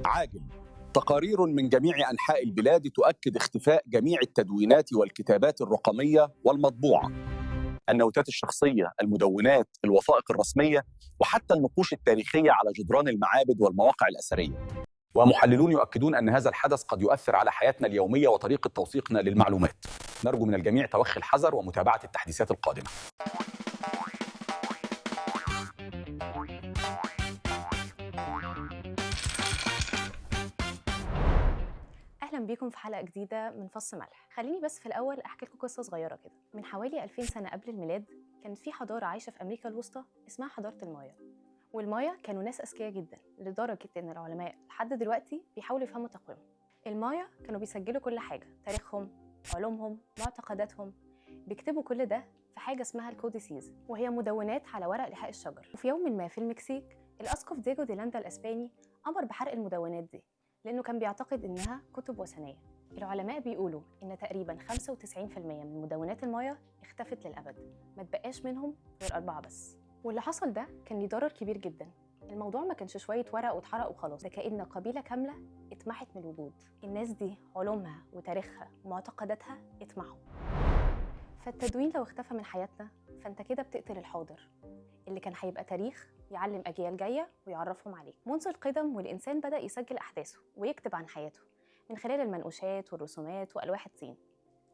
عاجل. تقارير من جميع أنحاء البلاد تؤكد اختفاء جميع التدوينات والكتابات الرقمية والمطبوعة، النوتات الشخصية، المدونات، الوثائق الرسمية، وحتى النقوش التاريخية على جدران المعابد والمواقع الأثرية. ومحللون يؤكدون أن هذا الحدث قد يؤثر على حياتنا اليومية وطريقة توثيقنا للمعلومات. نرجو من الجميع توخي الحذر ومتابعة التحديثات القادمة. اهلا بيكم في حلقه جديده من فص ملح. خليني بس في الاول احكي لكم قصه صغيره كده. من حوالي 2000 سنه قبل الميلاد كانت في حضاره عايشه في امريكا الوسطى اسمها حضاره المايا. والمايا كانوا ناس اذكياء جدا لدرجه ان العلماء لحد دلوقتي بيحاولوا يفهموا تقويمهم. المايا كانوا بيسجلوا كل حاجه، تاريخهم، علومهم، معتقداتهم، بيكتبوا كل ده في حاجه اسمها الكوديسيز، وهي مدونات على ورق لحاء الشجر. وفي يوم ما في المكسيك الاسقف دييجو دي لاندا الاسباني امر بحرق المدونات دي لأنه كان بيعتقد إنها كتب وثنية. العلماء بيقولوا إن تقريباً 95% من مدونات المايا اختفت للأبد، ما تبقاش منهم غير 4 بس. واللي حصل ده كان ليه ضرر كبير جداً. الموضوع ما كانش شوية ورق واتحرق وخلاص، ده كأن قبيلة كاملة اتمحت من الوجود. الناس دي علومها وتاريخها ومعتقداتها اتمحوا. فالتدوين لو اختفى من حياتنا فأنت كده بتقتل الحاضر اللي كان هيبقى تاريخ يعلم أجيال جاية ويعرفهم عليه. منذ القدم والإنسان بدأ يسجل أحداثه ويكتب عن حياته من خلال المنقوشات والرسومات وألواح الطين.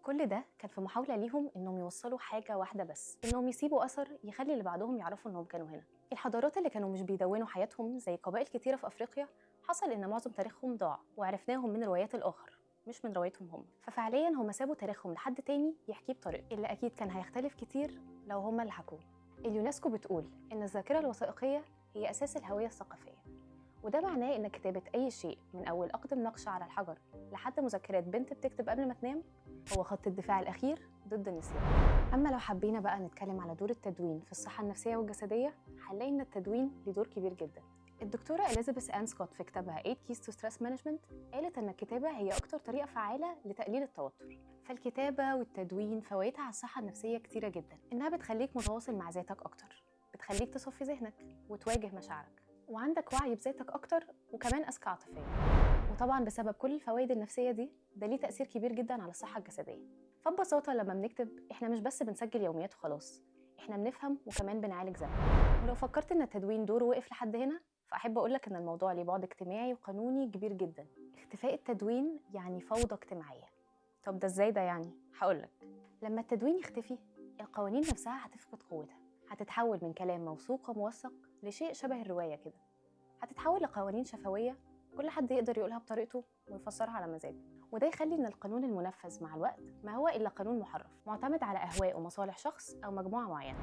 كل ده كان في محاولة ليهم إنهم يوصلوا حاجة واحدة بس، إنهم يسيبوا أثر يخلي اللي بعدهم يعرفوا إنهم كانوا هنا. الحضارات اللي كانوا مش بيدونوا حياتهم زي قبائل كتيرة في أفريقيا حصل إن معظم تاريخهم ضاع وعرفناهم من روايات الآخر مش من روايتهم هم. ففعليا هم سابوا تاريخهم لحد تاني يحكيه بطريقته اللي أكيد كان هيختلف كتير لو هم اللي حكوه. اليونسكو بتقول إن الذاكرة الوثائقية هي أساس الهوية الثقافية، وده معناه إن كتابة أي شيء من أول أقدم نقش على الحجر لحد مذكرات بنت بتكتب قبل ما تنام هو خط الدفاع الأخير ضد النسيان. أما لو حبينا بقى نتكلم على دور التدوين في الصحة النفسية والجسدية هنلاقي إن التدوين له دور كبير جدا. الدكتورة إليزابيث آن سكوت في كتابها 8 Keys to Stress Management قالت إن الكتابة هي أكتر طريقة فعالة لتقليل التوتر. فالكتابة والتدوين فوائدها على الصحة النفسية كتيرة جدا، إنها بتخليك متواصل مع ذاتك أكتر، بتخليك تصفي ذهنك وتواجه مشاعرك، وعندك وعي بذاتك أكتر، وكمان أذكى عاطفيا. وطبعا بسبب كل الفوائد النفسية دي ده ليه تأثير كبير جدا على الصحة الجسدية. فببساطة لما بنكتب إحنا مش بس بنسجل يوميات وخلاص، إحنا بنفهم وكمان بنعالج ذاتنا. ولو فكرت إن التدوين دوره وقف لحد هنا فأحب أقولك إن الموضوع ليه بعد اجتماعي وقانوني كبير جدا. اختفاء التدوين يعني فوضى اجتماعية. طب ده إزاي ده يعني؟ هقولك. لما التدوين يختفي القوانين نفسها هتفقد قوتها، هتتحول من كلام موثوق وموثق لشيء شبه الرواية كده، هتتحول لقوانين شفوية كل حد يقدر يقولها بطريقته ويفسرها على مزاجه. وده يخلي إن القانون المنفذ مع الوقت ما هو إلا قانون محرف معتمد على أهواء ومصالح شخص أو مجموعة معينة.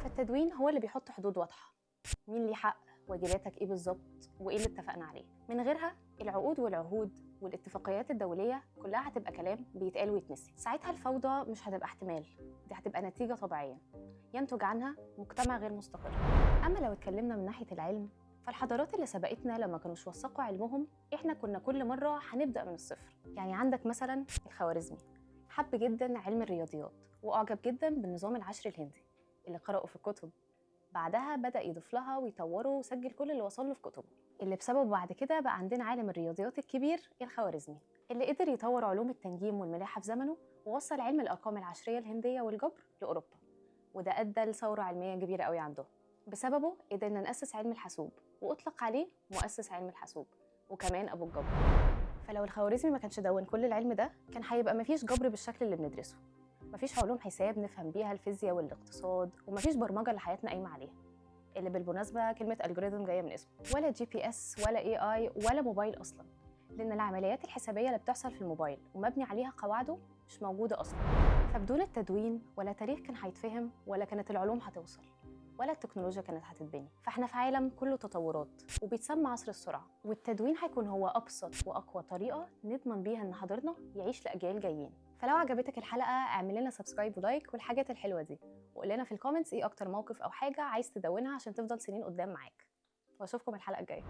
فالتدوين هو اللي بيحط حدود واضحة، مين ليه حق، واجباتك إيه بالظبط، وإيه اللي اتفقنا عليه. من غيرها العقود والعهود والاتفاقيات الدولية كلها هتبقى كلام بيتقال ويتنسي. ساعتها الفوضى مش هتبقى احتمال، دي هتبقى نتيجة طبيعية ينتج عنها مجتمع غير مستقر. أما لو اتكلمنا من ناحية العلم فالحضارات اللي سبقتنا لما كانوش وثقوا علمهم احنا كنا كل مرة هنبدأ من الصفر. يعني عندك مثلا الخوارزمي حب جدا علم الرياضيات وأعجب جدا بالنظام العشري الهندي اللي قرأه في الكتب، بعدها بدأ يضيف لها ويطوره وسجل كل اللي وصل له في كتبه، اللي بسببه بعد كده بقى عندنا عالم الرياضيات الكبير الخوارزمي اللي قدر يطور علوم التنجيم والملاحة في زمنه ووصل علم الأرقام العشرية الهندية والجبر لأوروبا، وده أدى لثورة علمية كبيرة قوي عندهم. بسببه قدرنا نأسس علم الحاسوب وأطلق عليه مؤسس علم الحاسوب وكمان أبو الجبر. فلو الخوارزمي ما كانش دون كل العلم ده كان هيبقى مفيش جبر بالشكل اللي بندرسه، مفيش علوم حساب نفهم بيها الفيزياء والاقتصاد، ومفيش برمجة اللي حياتنا قايمة عليها، اللي بالمناسبة كلمة algorithm جاية من اسمه، ولا GPS ولا AI ولا موبايل أصلا، لأن العمليات الحسابية اللي بتحصل في الموبايل ومبني عليها قواعده مش موجودة أصلا. فبدون التدوين ولا تاريخ كان هيتفهم، ولا كانت العلوم هتوصل، ولا التكنولوجيا كانت هتتبني. فاحنا في عالم كله تطورات وبيتسمى عصر السرعة، والتدوين هيكون هو أبسط وأقوى طريقة نضمن بيها إن حاضرنا يعيش لأجيال جايين. فلو عجبتك الحلقة اعمل لنا سبسكرايب ولايك والحاجات الحلوة دي، وقول لنا في الكومنتس ايه أكتر موقف أو حاجة عايز تدونها عشان تفضل سنين قدام معاك، واشوفكم الحلقة الجاية.